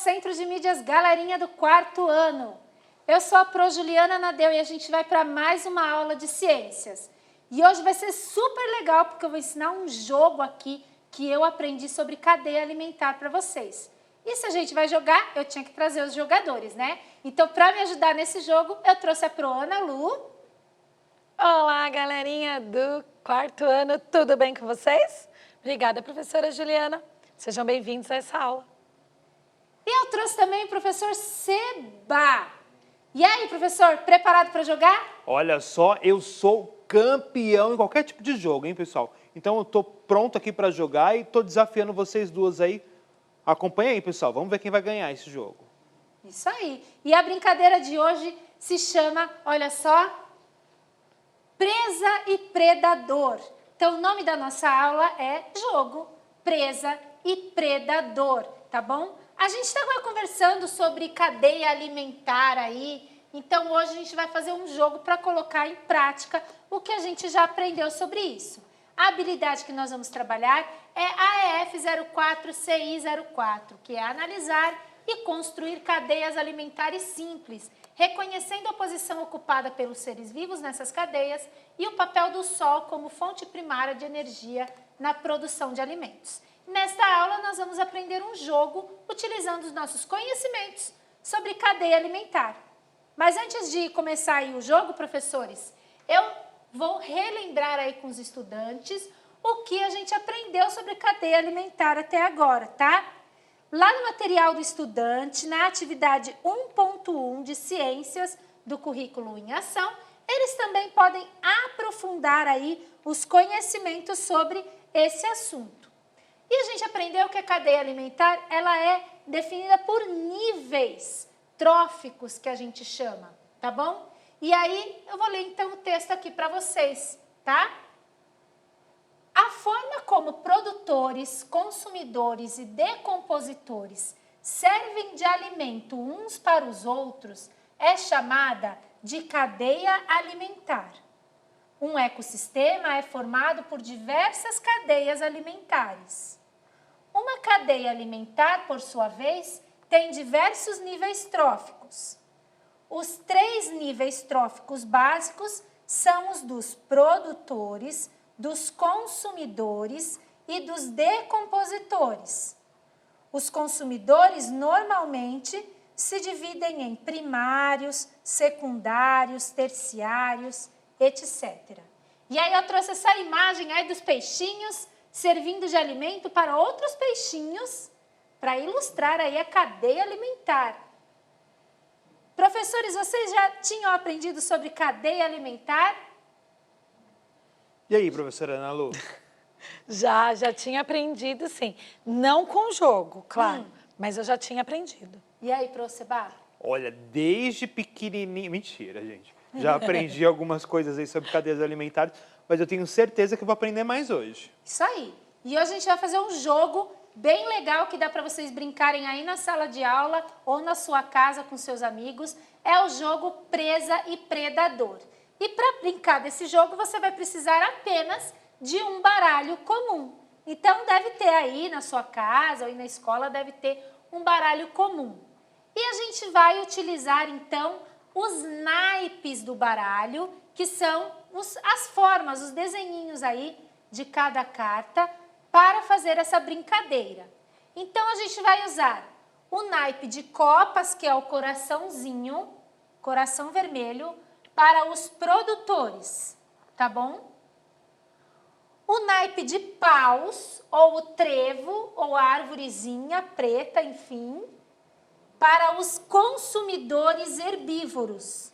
Centro de Mídias Galerinha do 4º ano. Eu sou a Pro Juliana Nadeu e a gente vai para mais uma aula de ciências. E hoje vai ser super legal porque eu vou ensinar um jogo aqui que eu aprendi sobre cadeia alimentar para vocês. E se a gente vai jogar, eu tinha que trazer os jogadores, né? Então, para me ajudar nesse jogo, eu trouxe a Pro Ana Lu. Olá, galerinha do 4º ano, tudo bem com vocês? Obrigada, professora Juliana. Sejam bem-vindos a essa aula. E eu trouxe também o professor Seba. E aí, professor, preparado para jogar? Olha só, eu sou campeão em qualquer tipo de jogo, hein, pessoal? Então eu tô pronto aqui para jogar e tô desafiando vocês duas aí. Acompanha aí, pessoal. Vamos ver quem vai ganhar esse jogo. Isso aí. E a brincadeira de hoje se chama, olha só, Presa e Predador. Então o nome da nossa aula é Jogo, Presa e Predador, tá bom? A gente estava conversando sobre cadeia alimentar aí, então hoje a gente vai fazer um jogo para colocar em prática o que a gente já aprendeu sobre isso. A habilidade que nós vamos trabalhar é AEF 04CI04, que é analisar e construir cadeias alimentares simples, reconhecendo a posição ocupada pelos seres vivos nessas cadeias e o papel do sol como fonte primária de energia na produção de alimentos. Nesta aula, nós vamos aprender um jogo utilizando os nossos conhecimentos sobre cadeia alimentar. Mas antes de começar aí o jogo, professores, eu vou relembrar aí com os estudantes o que a gente aprendeu sobre cadeia alimentar até agora, tá? Lá no material do estudante, na atividade 1.1 de Ciências do Currículo em Ação, eles também podem aprofundar aí os conhecimentos sobre esse assunto. E a gente aprendeu que a cadeia alimentar, ela é definida por níveis tróficos, que a gente chama, tá bom? E aí, eu vou ler então o texto aqui para vocês, tá? A forma como produtores, consumidores e decompositores servem de alimento uns para os outros é chamada de cadeia alimentar. Um ecossistema é formado por diversas cadeias alimentares. Uma cadeia alimentar, por sua vez, tem diversos níveis tróficos. Os 3 níveis tróficos básicos são os dos produtores, dos consumidores e dos decompositores. Os consumidores normalmente se dividem em primários, secundários, terciários, etc. E aí eu trouxe essa imagem aí dos peixinhos servindo de alimento para outros peixinhos para ilustrar aí a cadeia alimentar. Professores, vocês já tinham aprendido sobre cadeia alimentar? E aí, professora Ana Lu? Já tinha aprendido, sim. Não com o jogo, claro, mas eu já tinha aprendido. E aí, professor Seba? Olha, desde pequenininho... Mentira, gente. Já aprendi algumas coisas aí sobre cadeias alimentares, mas eu tenho certeza que eu vou aprender mais hoje. Isso aí. E hoje a gente vai fazer um jogo bem legal que dá para vocês brincarem aí na sala de aula ou na sua casa com seus amigos. É o jogo Presa e Predador. E para brincar desse jogo, você vai precisar apenas de um baralho comum. Então, deve ter aí na sua casa ou aí na escola, deve ter um baralho comum. E a gente vai utilizar, então, os naipes do baralho, que são as formas, os desenhinhos aí de cada carta, para fazer essa brincadeira. Então, a gente vai usar o naipe de copas, que é o coraçãozinho, coração vermelho, para os produtores, tá bom? O naipe de paus, ou o trevo, ou a arvorezinha preta, enfim, para os consumidores herbívoros.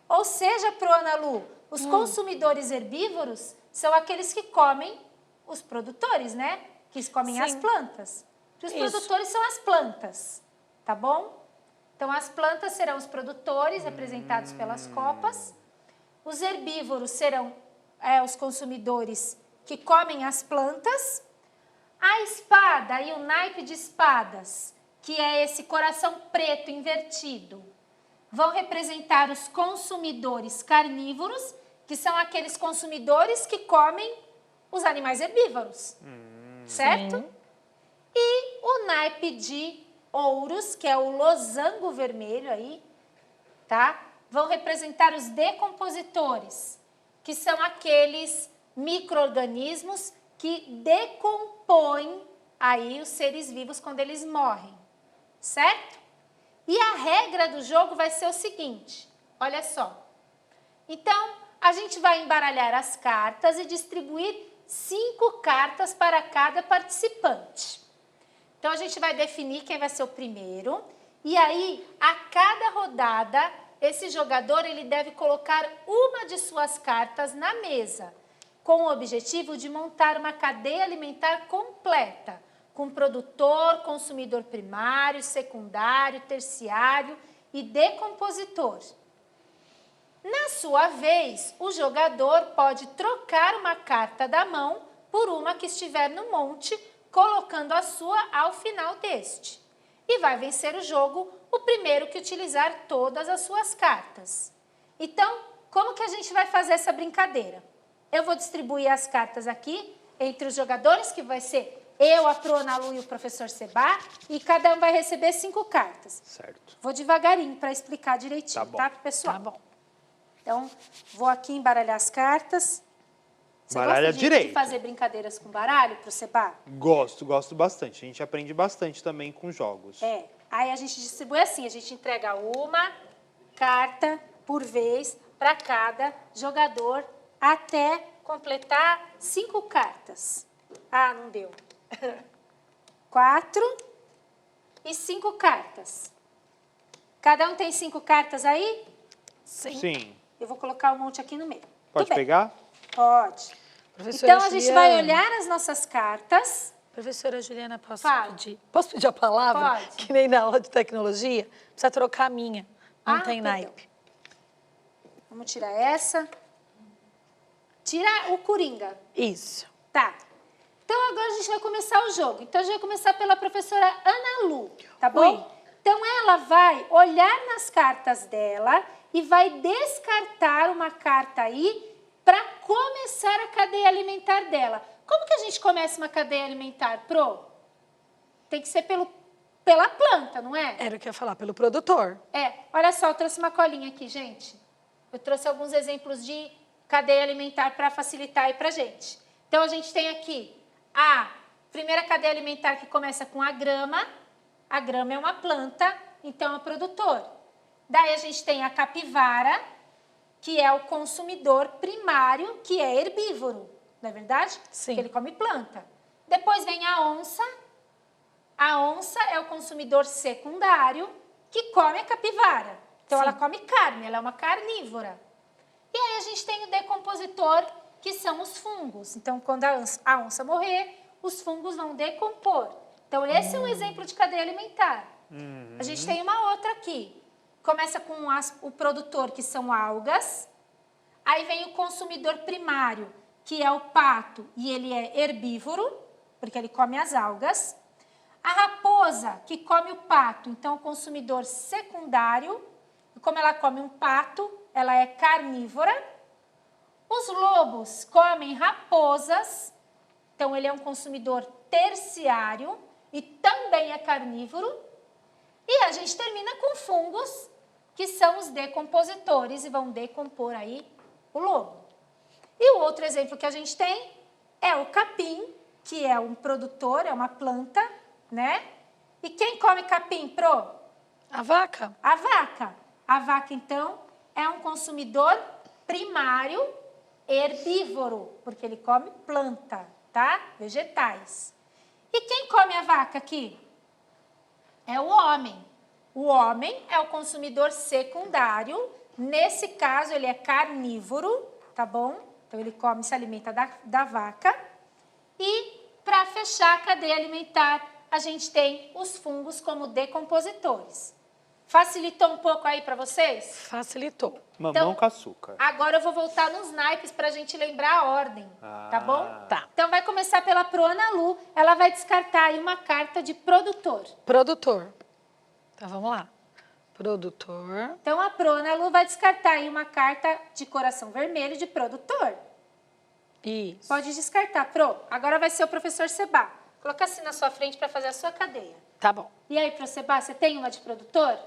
Ou seja, Pro Ana Lu, os consumidores herbívoros são aqueles que comem os produtores, né? Que comem as plantas. Os produtores são as plantas, tá bom? Então, as plantas serão os produtores, representados pelas copas. Os herbívoros serão os consumidores que comem as plantas. A espada e o naipe de espadas, que é esse coração preto invertido, vão representar os consumidores carnívoros, que são aqueles consumidores que comem os animais herbívoros, certo? Sim. E o naipe de ouros, que é o losango vermelho aí, tá? Vão representar os decompositores, que são aqueles micro-organismos que decompõem aí os seres vivos quando eles morrem, certo? E a regra do jogo vai ser o seguinte, olha só. Então, a gente vai embaralhar as cartas e distribuir 5 cartas para cada participante. Então, a gente vai definir quem vai ser o primeiro. E aí, a cada rodada, esse jogador ele deve colocar uma de suas cartas na mesa, com o objetivo de montar uma cadeia alimentar completa, com produtor, consumidor primário, secundário, terciário e decompositor. Na sua vez, o jogador pode trocar uma carta da mão por uma que estiver no monte, colocando a sua ao final deste. E vai vencer o jogo o primeiro que utilizar todas as suas cartas. Então, como que a gente vai fazer essa brincadeira? Eu vou distribuir as cartas aqui entre os jogadores, que vai ser eu, a Pro, Ana Lu e o professor Seba, e cada um vai receber 5 cartas. Certo. Vou devagarinho para explicar direitinho, tá, pessoal? Tá bom. Então, vou aqui embaralhar as cartas. Você Baralha gosta de direito. fazer brincadeiras com baralho pro Seba? Gosto bastante. A gente aprende bastante também com jogos. É. Aí a gente distribui assim, a gente entrega uma carta por vez para cada jogador até completar 5 cartas. Ah, não deu. 4 e 5 cartas. Cada um tem 5 cartas aí? Sim. Eu vou colocar um monte aqui no meio. Pode Tudo bem. pegar? Pode. Professora Então, a gente Juliana. vai olhar as nossas cartas. Professora Juliana, Fala. posso pedir a palavra? Pode. Que nem na aula de tecnologia. Precisa trocar a minha. Não tem perdão. naipe. Vamos tirar essa. Tira o coringa. Isso. Tá. Então, agora a gente vai começar o jogo. Então, a gente vai começar pela professora Ana Lu, tá bom? Oi. Então, ela vai olhar nas cartas dela e vai descartar uma carta aí para começar a cadeia alimentar dela. Como que a gente começa uma cadeia alimentar, Pro? Tem que ser pela planta, não é? Era o que eu ia falar, pelo produtor. É. Olha só, eu trouxe uma colinha aqui, gente. Eu trouxe alguns exemplos de cadeia alimentar para facilitar aí pra gente. Então, a gente tem aqui a primeira cadeia alimentar que começa com a grama. A grama é uma planta, então é o produtor. Daí a gente tem a capivara, que é o consumidor primário, que é herbívoro, não é verdade? Sim. Que ele come planta. Depois vem a onça. A onça é o consumidor secundário, que come a capivara. Então, Sim. ela come carne, ela é uma carnívora. E aí a gente tem o decompositor, que são os fungos. Então, quando a onça morrer, os fungos vão decompor. Então, esse é um exemplo de cadeia alimentar. A gente tem uma outra aqui. Começa com o produtor, que são algas. Aí vem o consumidor primário, que é o pato, e ele é herbívoro, porque ele come as algas. A raposa, que come o pato, então o consumidor secundário. E como ela come um pato, ela é carnívora. Os lobos comem raposas, então ele é um consumidor terciário e também é carnívoro. E a gente termina com fungos, que são os decompositores e vão decompor aí o lobo. E o outro exemplo que a gente tem é o capim, que é um produtor, é uma planta, né? E quem come capim, Pro? A vaca? A vaca. A vaca, então, é um consumidor primário herbívoro, porque ele come planta, tá? Vegetais. E quem come a vaca aqui? É o homem. O homem é o consumidor secundário. Nesse caso, ele é carnívoro, tá bom? Então, ele come, se alimenta da vaca. E, para fechar a cadeia alimentar, a gente tem os fungos como decompositores. Facilitou um pouco aí para vocês? Facilitou. Mamão Então, com açúcar. Agora eu vou voltar nos naipes para a gente lembrar a ordem, tá bom? Tá. Então, vai começar pela Pro Ana Lu. Ela vai descartar aí uma carta de produtor. Produtor. Então, vamos lá. Produtor. Então, a Pro Ana Lu vai descartar aí uma carta de coração vermelho de produtor. Isso. Pode descartar, Pro. Agora vai ser o professor Seba. Coloca assim na sua frente para fazer a sua cadeia. Tá bom. E aí, Proseba, você tem uma de produtor?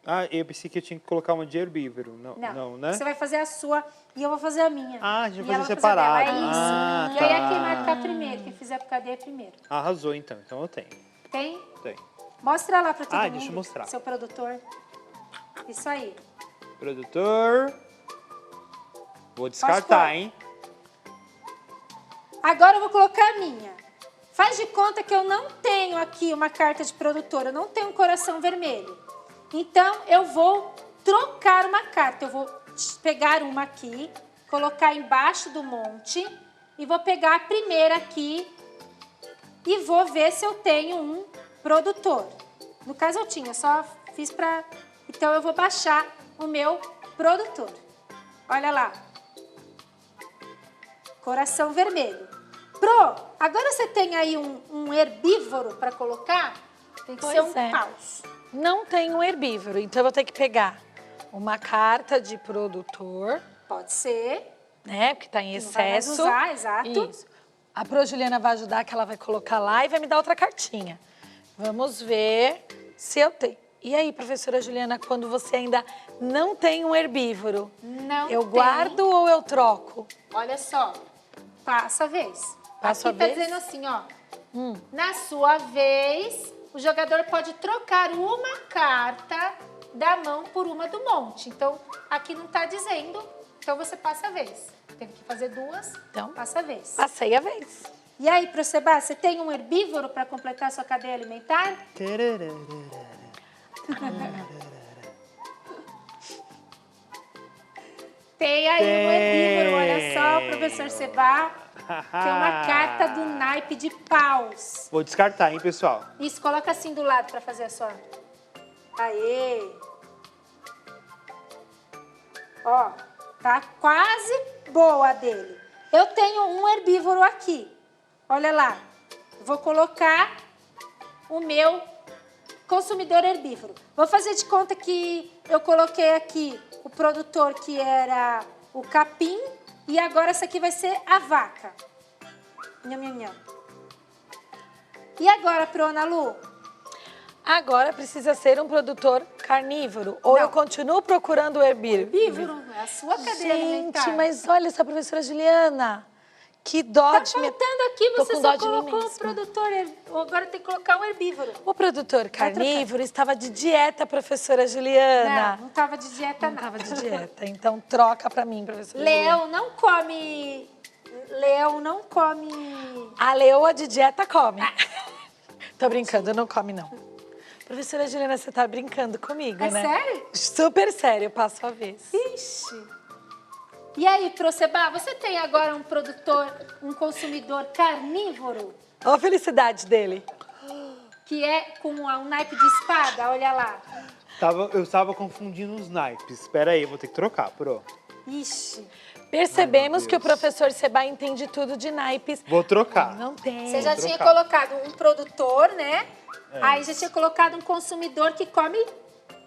Ah, eu pensei que eu tinha que colocar uma de herbívoro. Não, né? Você vai fazer a sua e eu vou fazer a minha. Ah, a gente E vai ela fazer vai a dela, separado. É isso. Ah, E aí é tá. quem marcar primeiro, quem fizer por cadeia primeiro. Arrasou, então. Então eu tenho. Tem? Tem. Mostra lá pra todo mundo. Deixa eu mostrar. Seu produtor. Isso aí. Produtor. Vou descartar, pôr. hein? Agora eu vou colocar a minha. Faz de conta que eu não tenho aqui uma carta de produtor, eu não tenho um coração vermelho. Então, eu vou trocar uma carta. Eu vou pegar uma aqui, colocar embaixo do monte e vou pegar a primeira aqui e vou ver se eu tenho um produtor. No caso, eu tinha, só fiz pra... Então, eu vou baixar o meu produtor. Olha lá. Coração vermelho. Pro, agora você tem aí um herbívoro para colocar? Tem que ser um paus. Não tem um herbívoro, então eu vou ter que pegar uma carta de produtor. Pode ser. Né, porque está em excesso. Não vai mais usar, exato. Isso. A Pro Juliana vai ajudar, que ela vai colocar lá e vai me dar outra cartinha. Vamos ver se eu tenho. E aí, professora Juliana, quando você ainda não tem um herbívoro, eu guardo ou eu troco? Olha só, passa a vez. Passo a Aqui tá vez? dizendo assim, ó. Na sua vez, o jogador pode trocar uma carta da mão por uma do monte. Então, aqui não tá dizendo, então você passa a vez. Tem que fazer duas, Então, passa a vez. Passei a vez. E aí, Proseba, você tem um herbívoro para completar a sua cadeia alimentar? Tem aí um herbívoro, olha só, professor Seba. Tem uma carta do naipe de paus. Vou descartar, hein, pessoal? Isso, coloca assim do lado para fazer a sua... Aê! Ó, tá quase boa a dele. Eu tenho um herbívoro aqui. Olha lá. Vou colocar o meu consumidor herbívoro. Vou fazer de conta que eu coloquei aqui o produtor que era o capim e agora essa aqui vai ser a vaca. Nham, nham, nham. E agora, Ana Lu? Agora precisa ser um produtor carnívoro. Ou Não. eu continuo procurando o herbívoro? Herbívoro, é a sua cadeia alimentar. Gente, mas olha essa professora Juliana. Que dó Tá de minha... faltando aqui, Tô você com só dó de mim colocou o mesma. produtor, agora tem que colocar um herbívoro. O produtor carnívoro estava de dieta, professora Juliana. Não tava de dieta, Não estava de dieta. Então troca pra mim, professora Juliana. Leão não come... Leão não come... A leoa de dieta come. Tô brincando, não come não. Professora Juliana, você tá brincando comigo, É né? sério? Super sério, passo a vez. Ixi. E aí, Proseba, você tem agora um produtor, um consumidor carnívoro, Olha a felicidade dele. que é com um naipe de espada, olha lá. Eu estava confundindo os naipes. Espera aí, eu vou ter que trocar, Pro. Ixi. Percebemos Ai, meu que o Deus. professor Seba entende tudo de naipes. Vou trocar. Não tem. Você já Vou tinha trocar. colocado um produtor, né? Aí já tinha colocado um consumidor que come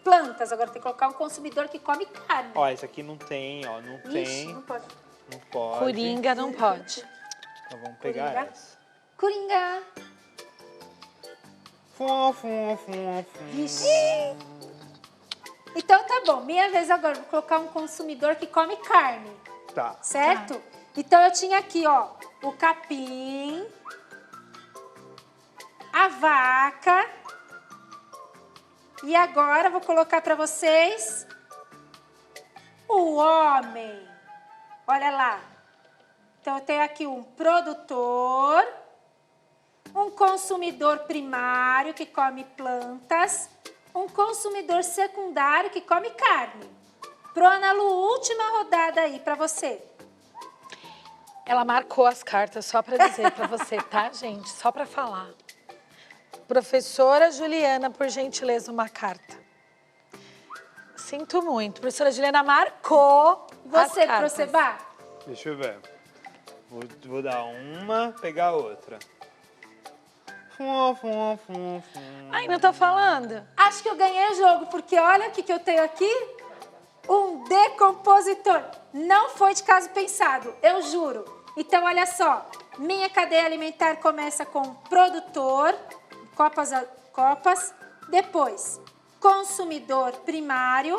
plantas. Agora tem que colocar um consumidor que come carne. Ó, esse aqui não tem, ó, não Ixi, tem. não pode. Não pode. Coringa não pode. Então vamos pegar Coringa. essa. Coringa. Fum. Ixi. Então tá bom, minha vez agora. Vou colocar um consumidor que come carne, Tá. certo? Então eu tinha aqui, ó, o capim, a vaca. E agora vou colocar para vocês o homem. Olha lá. Então eu tenho aqui um produtor, um consumidor primário que come plantas, um consumidor secundário que come carne. Pro Ana Lu, última rodada aí para você. Ela marcou as cartas só para dizer para você, tá, gente? Só para falar. Professora Juliana, por gentileza, uma carta. Sinto muito. Professora Juliana marcou Você, as cartas. Proseba? Deixa eu ver. Vou dar uma, pegar outra. Fum. Ai, não tô falando. Acho que eu ganhei o jogo, porque olha o que eu tenho aqui. Um decompositor. Não foi de caso pensado, eu juro. Então, olha só. Minha cadeia alimentar começa com produtor, copas, Depois, consumidor primário,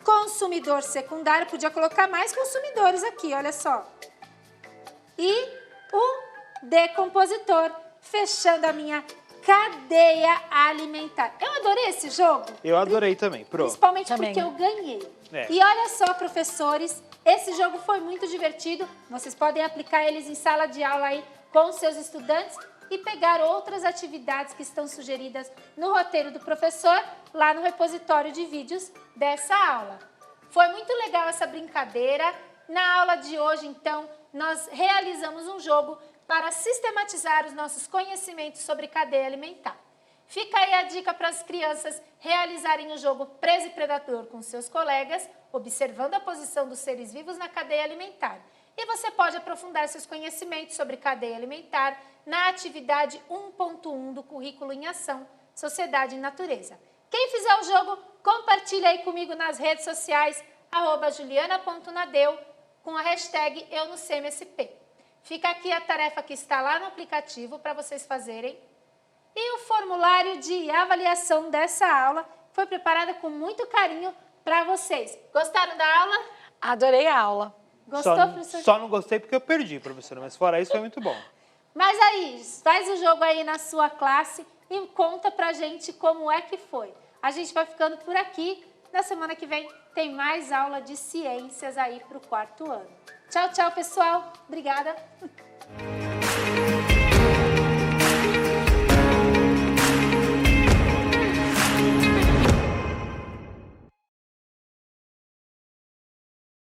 consumidor secundário, podia colocar mais consumidores aqui, olha só. E o decompositor, fechando a minha cadeia alimentar. Eu adorei esse jogo. Eu adorei também, Pro. Principalmente Também. porque eu ganhei. É. E olha só, professores, esse jogo foi muito divertido. Vocês podem aplicar eles em sala de aula aí com seus estudantes e pegar outras atividades que estão sugeridas no roteiro do professor lá no repositório de vídeos dessa aula. Foi muito legal essa brincadeira. Na aula de hoje, então, nós realizamos um jogo para sistematizar os nossos conhecimentos sobre cadeia alimentar. Fica aí a dica para as crianças realizarem o jogo Presa e Predador com seus colegas, observando a posição dos seres vivos na cadeia alimentar. E você pode aprofundar seus conhecimentos sobre cadeia alimentar na atividade 1.1 do Currículo em Ação, Sociedade e Natureza. Quem fizer o jogo, compartilha aí comigo nas redes sociais, @juliana.nadeu, com a hashtag EuNoCMSP. Fica aqui a tarefa que está lá no aplicativo para vocês fazerem. E o formulário de avaliação dessa aula foi preparado com muito carinho para vocês. Gostaram da aula? Adorei a aula. Gostou, professor? Só não gostei porque eu perdi, professora, mas fora isso foi muito bom. Mas aí, faz o jogo aí na sua classe e conta pra gente como é que foi. A gente vai ficando por aqui. Na semana que vem tem mais aula de ciências aí pro 4º ano. Tchau, tchau, pessoal. Obrigada.